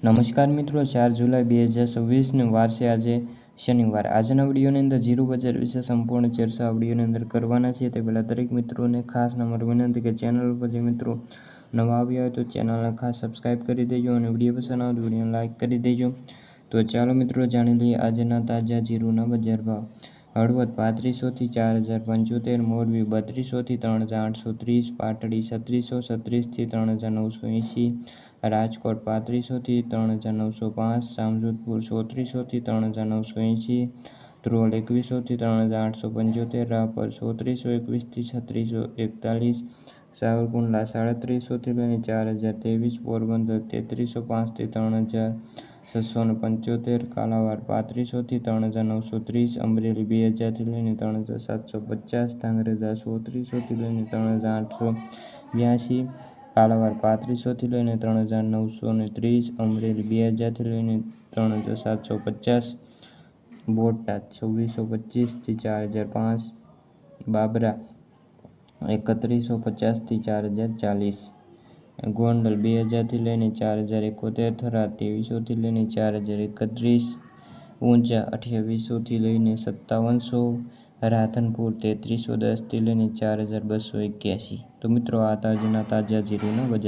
નમસ્કાર મિત્રો, 4 જુલાઈ 2026 વાર છે આજે શનિવાર। આજના વિડીયોની અંદર જીરો બજાર વિશે સંપૂર્ણ ચર્ચા વિડીયોની અંદર કરવાના છે। તે પહેલાં દરેક મિત્રોને ખાસ નંબર વિનંતી કે ચેનલ પર જે મિત્રો નવા આવ્યા હોય તો ચેનલને ખાસ સબસ્ક્રાઈબ કરી દેજો અને વિડીયો પસંદ આવે તો વિડીયોને લાઇક કરી દેજો। તો ચાલો મિત્રો જાણી લઈએ આજના તાજા જીરુના બજાર ભાવ। હળવદ 3500 થી 4075, મોરબી 3200 થી 3830, પાટડી 3636 થી 3980, રાજકોટ 3500 થી 3905, જામજોધપુર 3400 થી 3980, ધ્રોલ 2100 થી 3875, રાપર 3421 થી 3641, સાવરકુંડલા 3700 થી લઈને 4023, પોરબંદર 3305 થી 3675, કાલાવાડ 3500 થી 3930, અમરેલી 2000 થી લઈને 3750, ધાંગધ્રા 3600 થી લઈને 3882, કાલાવાડ 3500 થી લઈને 3930, અમરેલી 2000 થી લઈને 3750, બોટાદ 2625 થી 4005, બાબરા 3150 થી 4040, ગોંડલ 2000 થી લઈને 4071, થરાદ 2300 થી લઈને 4031, ઊંઝા 2800 થી લઈને 5700, રાધનપુર 3310 થી લઈને 4281। તો મિત્રો આ તાજના તાજા જીરુના બજાર